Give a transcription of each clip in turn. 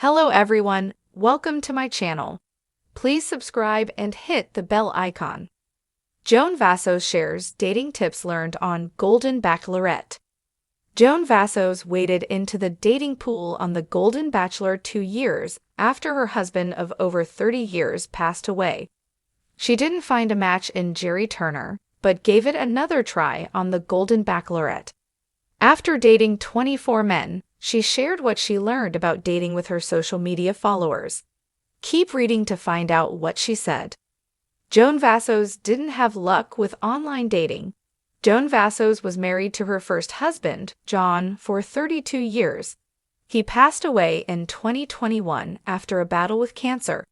Hello everyone, welcome to my channel. Please subscribe and hit the bell icon. Joan Vassos shares dating tips learned on Golden Bachelorette. Joan Vassos waded into the dating pool on The Golden Bachelor 2 years after her husband of over 30 years passed away. She didn't find a match in Jerry Turner, but gave it another try on The Golden Bachelorette. After dating 24 men, she shared what she learned about dating with her social media followers. Keep reading to find out what she said. Joan Vassos didn't have luck with online dating. Joan Vassos was married to her first husband, John, for 32 years. He passed away in 2021 after a battle with cancer.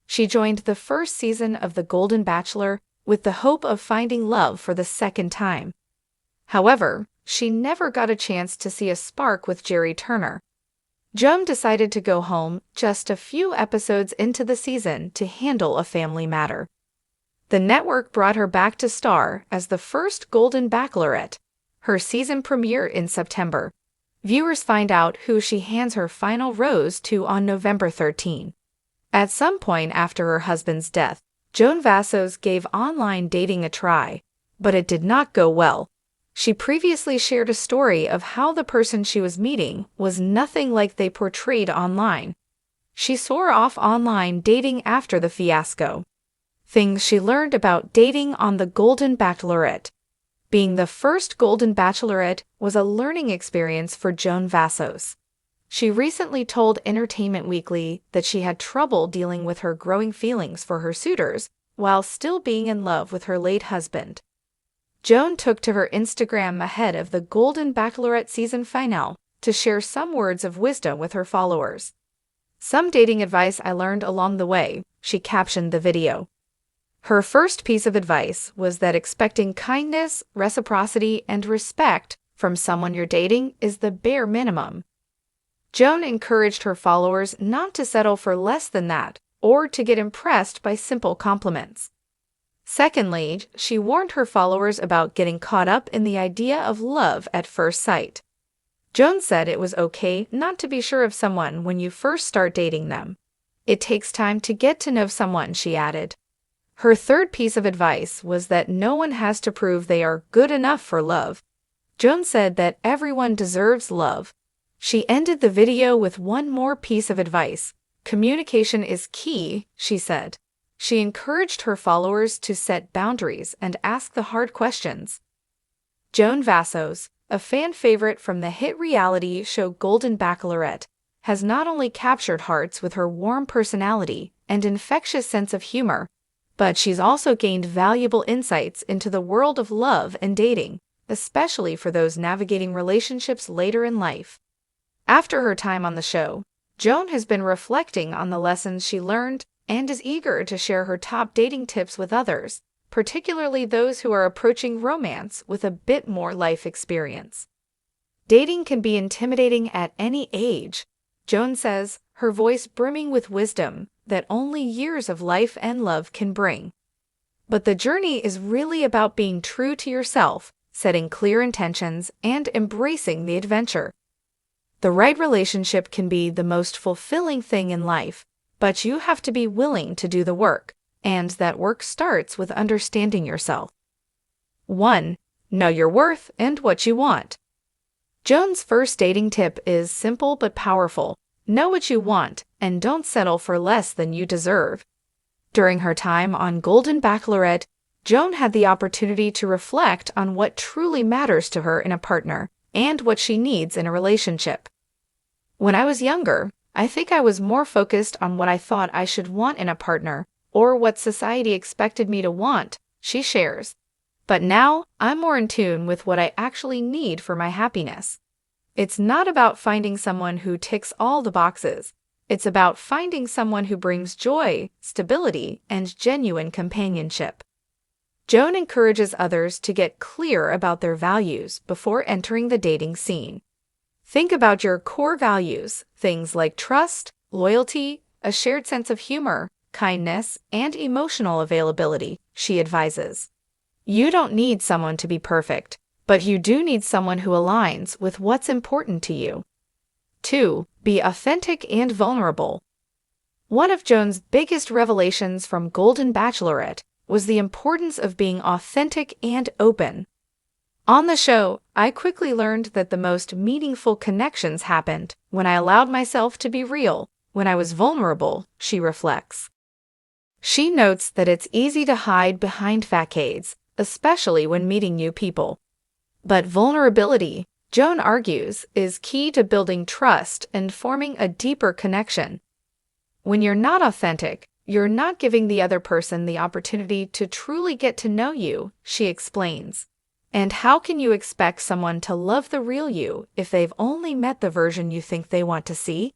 She joined the first season of The Golden Bachelor with the hope of finding love for the second time. However, she never got a chance to see a spark with Jerry Turner. Joan decided to go home just a few episodes into the season to handle a family matter. The network brought her back to star as the first Golden Bachelorette. Her season premiere in September. Viewers find out who she hands her final rose to on November 13. At some point after her husband's death, Joan Vassos gave online dating a try, but it did not go well. She previously shared a story of how the person she was meeting was nothing like they portrayed online. She swore off online dating after the fiasco. Things she learned about dating on The Golden Bachelorette. Being the first Golden Bachelorette was a learning experience for Joan Vassos. She recently told Entertainment Weekly that she had trouble dealing with her growing feelings for her suitors while still being in love with her late husband. Joan took to her Instagram ahead of the Golden Bachelorette season finale to share some words of wisdom with her followers. "Some dating advice I learned along the way," she captioned the video. Her first piece of advice was that expecting kindness, reciprocity, and respect from someone you're dating is the bare minimum. Joan encouraged her followers not to settle for less than that or to get impressed by simple compliments. Secondly, she warned her followers about getting caught up in the idea of love at first sight. Joan said it was okay not to be sure of someone when you first start dating them. It takes time to get to know someone, she added. Her third piece of advice was that no one has to prove they are good enough for love. Joan said that everyone deserves love. She ended the video with one more piece of advice. Communication is key, she said. She encouraged her followers to set boundaries and ask the hard questions. Joan Vassos, a fan favorite from the hit reality show Golden Bachelorette, has not only captured hearts with her warm personality and infectious sense of humor, but she's also gained valuable insights into the world of love and dating, especially for those navigating relationships later in life. After her time on the show, Joan has been reflecting on the lessons she learned and is eager to share her top dating tips with others, particularly those who are approaching romance with a bit more life experience. Dating can be intimidating at any age, Joan says, her voice brimming with wisdom that only years of life and love can bring. But the journey is really about being true to yourself, setting clear intentions, and embracing the adventure. The right relationship can be the most fulfilling thing in life, but you have to be willing to do the work, and that work starts with understanding yourself. 1. Know your worth and what you want. Joan's first dating tip is simple but powerful. Know what you want, and don't settle for less than you deserve. During her time on Golden Bachelorette, Joan had the opportunity to reflect on what truly matters to her in a partner and what she needs in a relationship. "When I was younger, I think I was more focused on what I thought I should want in a partner or what society expected me to want," she shares. "But now, I'm more in tune with what I actually need for my happiness. It's not about finding someone who ticks all the boxes. It's about finding someone who brings joy, stability, and genuine companionship." Joan encourages others to get clear about their values before entering the dating scene. Think about your core values, things like trust, loyalty, a shared sense of humor, kindness, and emotional availability, she advises. You don't need someone to be perfect, but you do need someone who aligns with what's important to you. 2. Be authentic and vulnerable. One of Joan's biggest revelations from Golden Bachelorette was the importance of being authentic and open. On the show, I quickly learned that the most meaningful connections happened when I allowed myself to be real, when I was vulnerable, she reflects. She notes that it's easy to hide behind facades, especially when meeting new people. But vulnerability, Joan argues, is key to building trust and forming a deeper connection. When you're not authentic, you're not giving the other person the opportunity to truly get to know you, she explains. And how can you expect someone to love the real you if they've only met the version you think they want to see?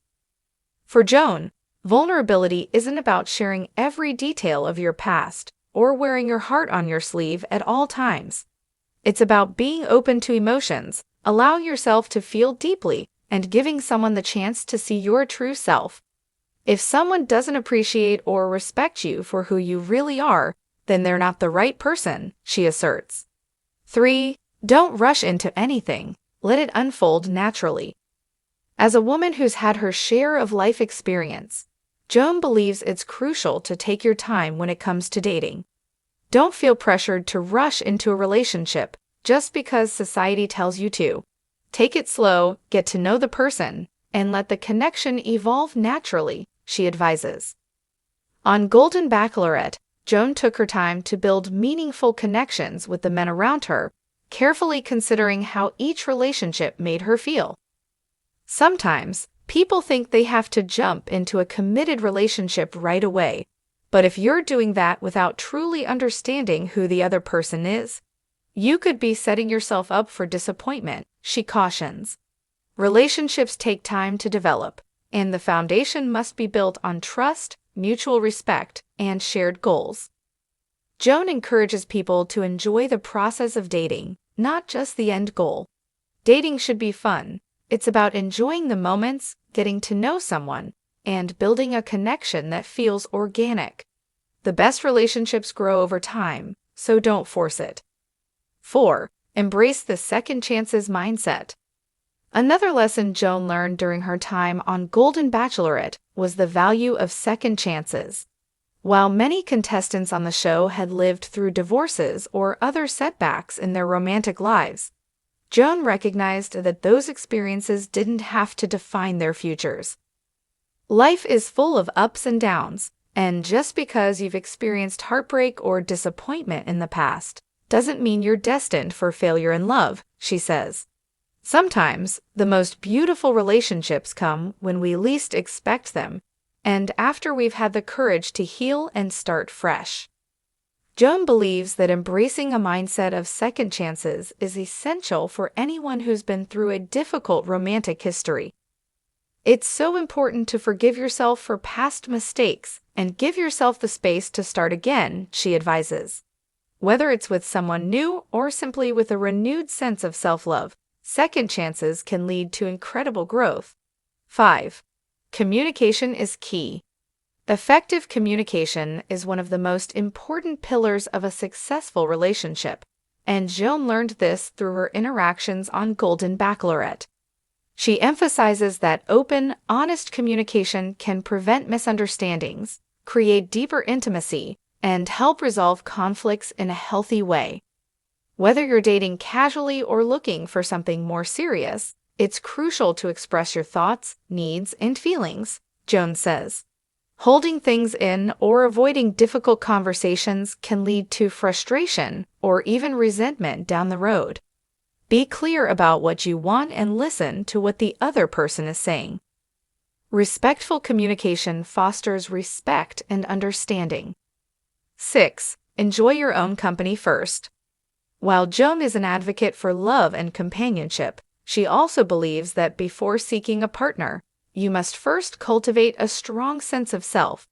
For Joan, vulnerability isn't about sharing every detail of your past or wearing your heart on your sleeve at all times. It's about being open to emotions, allowing yourself to feel deeply, and giving someone the chance to see your true self. If someone doesn't appreciate or respect you for who you really are, then they're not the right person, she asserts. 3. Don't rush into anything. Let it unfold naturally. As a woman who's had her share of life experience, Joan believes it's crucial to take your time when it comes to dating. Don't feel pressured to rush into a relationship just because society tells you to. Take it slow, get to know the person, and let the connection evolve naturally, she advises. On Golden Bachelorette, Joan took her time to build meaningful connections with the men around her, carefully considering how each relationship made her feel. Sometimes, people think they have to jump into a committed relationship right away, but if you're doing that without truly understanding who the other person is, you could be setting yourself up for disappointment, she cautions. Relationships take time to develop, and the foundation must be built on trust, mutual respect, and shared goals. Joan encourages people to enjoy the process of dating, not just the end goal. Dating should be fun. It's about enjoying the moments, getting to know someone, and building a connection that feels organic. The best relationships grow over time, so don't force it. 4. Embrace the second chances mindset. Another lesson Joan learned during her time on Golden Bachelorette was the value of second chances. While many contestants on the show had lived through divorces or other setbacks in their romantic lives, Joan recognized that those experiences didn't have to define their futures. Life is full of ups and downs, and just because you've experienced heartbreak or disappointment in the past doesn't mean you're destined for failure in love, she says. Sometimes, the most beautiful relationships come when we least expect them, and after we've had the courage to heal and start fresh. Joan believes that embracing a mindset of second chances is essential for anyone who's been through a difficult romantic history. It's so important to forgive yourself for past mistakes and give yourself the space to start again, she advises. Whether it's with someone new or simply with a renewed sense of self-love, second chances can lead to incredible growth. 5. Communication is key. Effective communication is one of the most important pillars of a successful relationship, and Joan learned this through her interactions on Golden Bachelorette. She emphasizes that open, honest communication can prevent misunderstandings, create deeper intimacy, and help resolve conflicts in a healthy way. Whether you're dating casually or looking for something more serious, it's crucial to express your thoughts, needs, and feelings, Joan says. Holding things in or avoiding difficult conversations can lead to frustration or even resentment down the road. Be clear about what you want and listen to what the other person is saying. Respectful communication fosters respect and understanding. 6. Enjoy your own company first. While Joan is an advocate for love and companionship, she also believes that before seeking a partner, you must first cultivate a strong sense of self.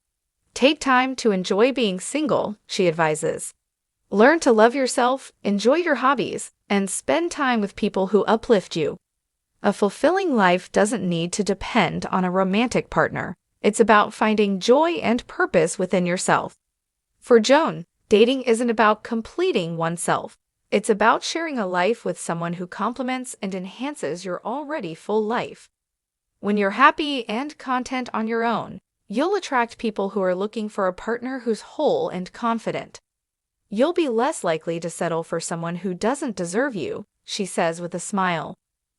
Take time to enjoy being single, she advises. Learn to love yourself, enjoy your hobbies, and spend time with people who uplift you. A fulfilling life doesn't need to depend on a romantic partner. It's about finding joy and purpose within yourself. For Joan, dating isn't about completing oneself. It's about sharing a life with someone who complements and enhances your already full life. When you're happy and content on your own, you'll attract people who are looking for a partner who's whole and confident. You'll be less likely to settle for someone who doesn't deserve you, she says with a smile.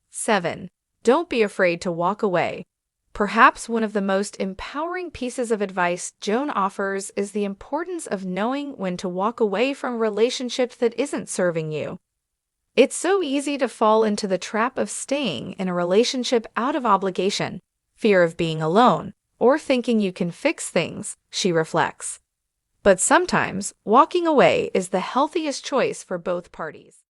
7. Don't be afraid to walk away. Perhaps one of the most empowering pieces of advice Joan offers is the importance of knowing when to walk away from a relationship that isn't serving you. It's so easy to fall into the trap of staying in a relationship out of obligation, fear of being alone, or thinking you can fix things, she reflects. But sometimes, walking away is the healthiest choice for both parties.